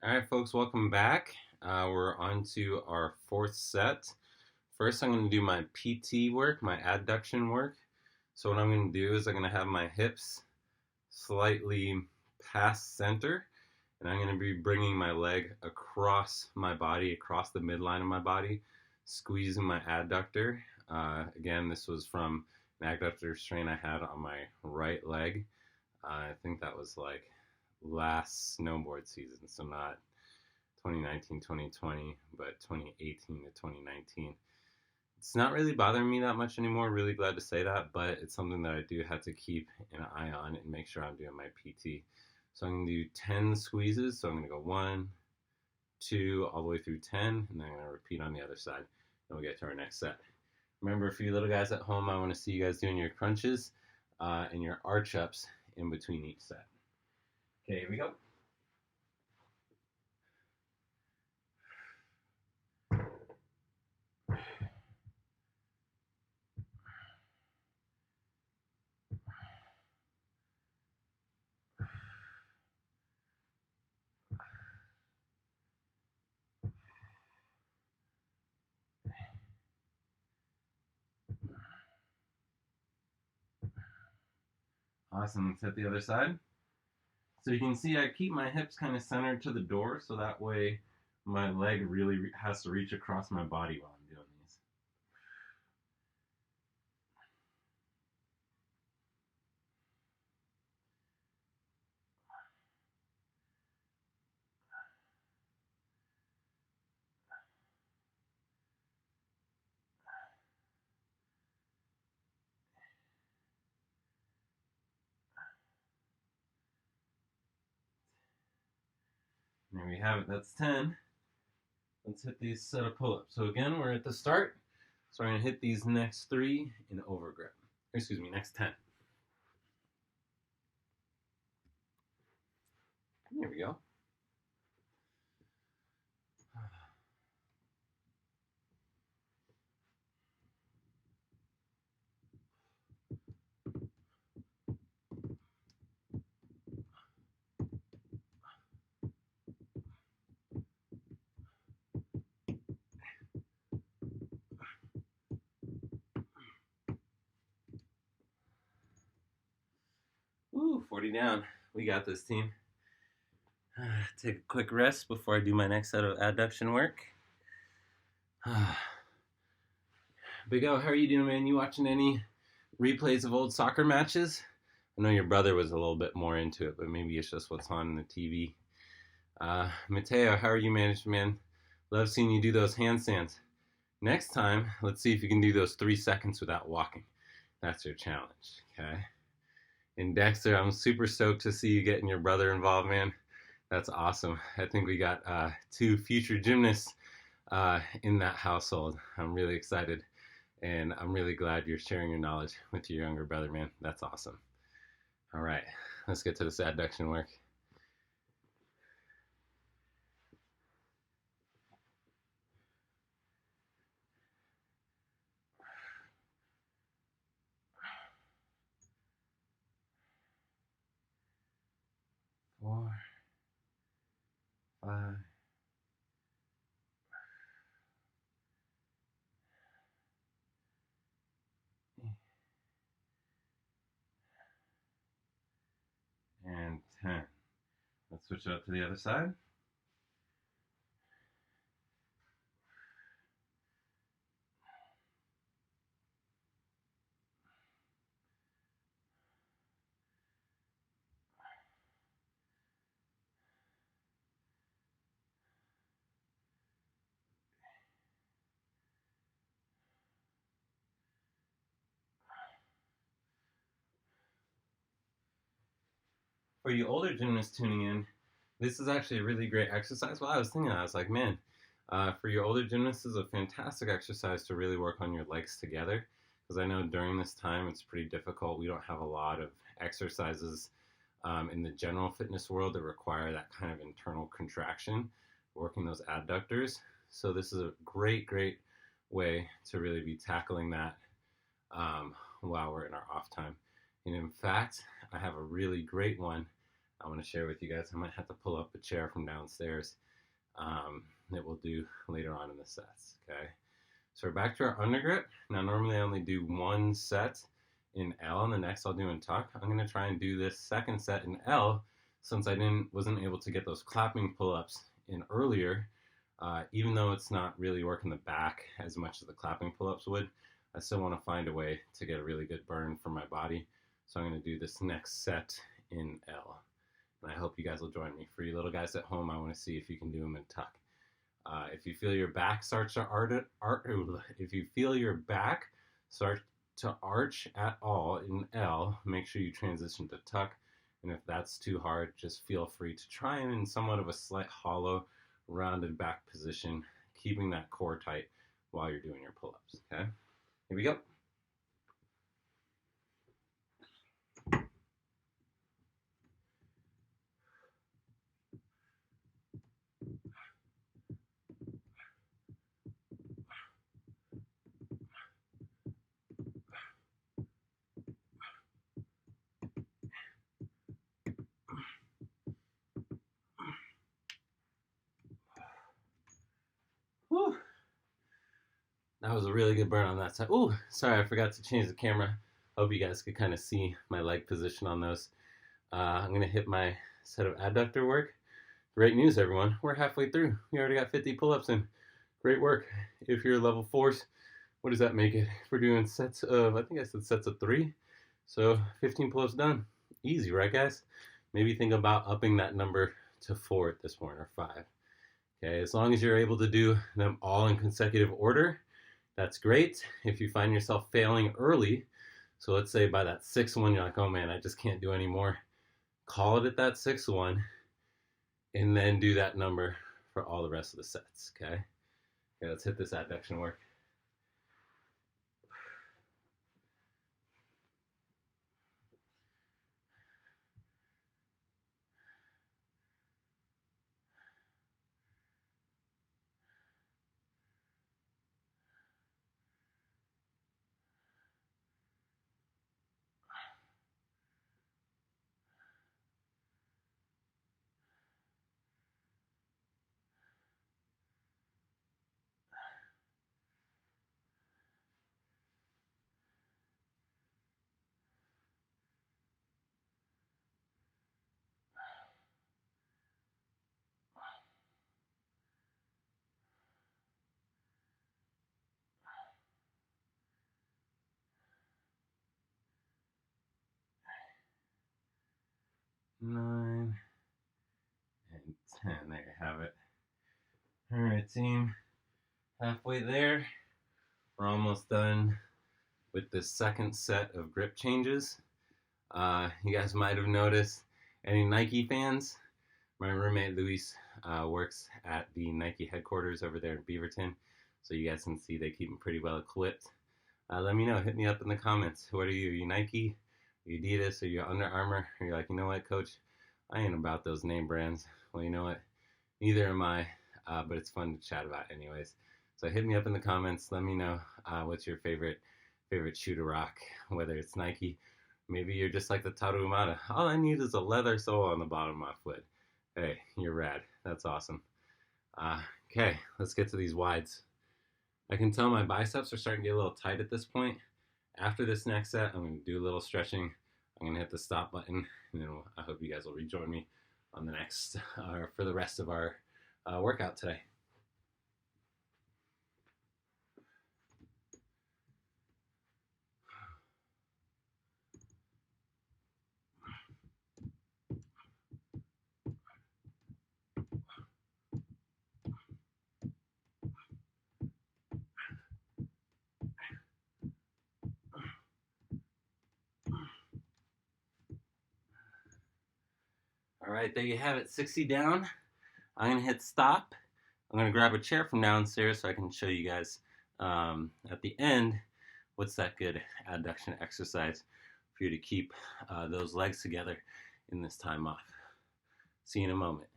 All right, folks, welcome back. We're on to our fourth set. First, I'm going to do my PT work, my adduction work. So, what I'm going to do is I'm going to have my hips slightly past center, and I'm going to be bringing my leg across my body, across the midline of my body, squeezing my adductor. Again, this was from an adductor strain I had on my right leg. I think that was like last snowboard season, so not 2019, 2020, but 2018 to 2019. It's not really bothering me that much anymore. Really glad to say that, but it's something that I do have to keep an eye on and make sure I'm doing my PT. So I'm going to do 10 squeezes. So I'm going to go 1, 2, all the way through 10, and then I'm going to repeat on the other side. And we'll get to our next set. Remember, for you little guys at home, I want to see you guys doing your crunches and your arch ups in between each set. Okay, here we go. Awesome. Let's hit the other side. So you can see I keep my hips kind of centered to the door, so that way my leg really has to reach across my body while I'm doing these. And there we have it. That's 10. Let's hit these set of pull-ups. So again, we're at the start. So I'm going to hit these next 3 in overgrip. Excuse me, next 10. There we go. Ooh, 40 down. We got this, team. Take a quick rest before I do my next set of adduction work. Big O, how are you doing, man? You watching any replays of old soccer matches? I know your brother was a little bit more into it, but maybe it's just what's on the TV. Mateo, how are you managed, man? Love seeing you do those handstands. Next time, let's see if you can do those 3 seconds without walking. That's your challenge, okay? And Dexter, I'm super stoked to see you getting your brother involved, man. That's awesome. I think we got 2 future gymnasts in that household. I'm really excited, and I'm really glad you're sharing your knowledge with your younger brother, man. That's awesome. All right, let's get to this adduction work. Four, 5, and 10. Let's switch it up to the other side. For you older gymnasts tuning in, this is actually a really great exercise. Well, I was thinking, I was like, man, for your older gymnasts, this is a fantastic exercise to really work on your legs together. Because I know during this time it's pretty difficult. We don't have a lot of exercises in the general fitness world that require that kind of internal contraction, working those adductors. So this is a great, great way to really be tackling that while we're in our off time. And in fact, I have a really great one I want to share with you guys. I might have to pull up a chair from downstairs that we'll do later on in the sets, okay? So we're back to our undergrip. Now normally I only do one set in L, and the next I'll do in tuck. I'm going to try and do this second set in L since I wasn't able to get those clapping pull-ups in earlier. Even though it's not really working the back as much as the clapping pull-ups would, I still want to find a way to get a really good burn from my body. So I'm going to do this next set in L. And I hope you guys will join me. For you little guys at home, I want to see if you can do them in tuck. If you feel your back starts to arch at all in L, make sure you transition to tuck. And if that's too hard, just feel free to try and in somewhat of a slight hollow, rounded back position, keeping that core tight while you're doing your pull-ups. Okay, here we go. Whew. That was a really good burn on that side. Ooh, sorry, I forgot to change the camera. Hope you guys could kind of see my leg position on those. I'm going to hit my set of adductor work. Great news, everyone. We're halfway through. We already got 50 pull-ups in. Great work. If you're level 4s, what does that make it? If we're doing sets of, I think I said sets of 3. So 15 pull-ups done. Easy, right, guys? Maybe think about upping that number to 4 at this point, or 5. Okay, as long as you're able to do them all in consecutive order, that's great. If you find yourself failing early, so let's say by that 6th one, you're like, oh man, I just can't do any more. Call it at that 6th one, and then do that number for all the rest of the sets, okay? Okay, let's hit this adduction work. Nine and 10. There you have it. All right, team. Halfway there. We're almost done with the second set of grip changes. You guys might have noticed, any Nike fans? My roommate Luis works at the Nike headquarters over there in Beaverton, so you guys can see they keep them pretty well equipped. Let me know. Hit me up in the comments. What are you? Are you Nike? Are you Adidas? Are you Under Armour? Are you like, you know what, Coach? I ain't about those name brands. Well, you know what? Neither am I, but it's fun to chat about anyways. So hit me up in the comments. Let me know what's your favorite shoe to rock, whether it's Nike. Maybe you're just like the Tarahumara. All I need is a leather sole on the bottom of my foot. Hey, you're rad. That's awesome. Okay, let's get to these wides. I can tell my biceps are starting to get a little tight at this point. After this next set, I'm going to do a little stretching. I'm going to hit the stop button, and then I hope you guys will rejoin me on the next, for the rest of our workout today. All right, there you have it, 60 down. I'm going to hit stop. I'm going to grab a chair from downstairs so I can show you guys at the end what's that good adduction exercise for you to keep those legs together in this time off. See you in a moment.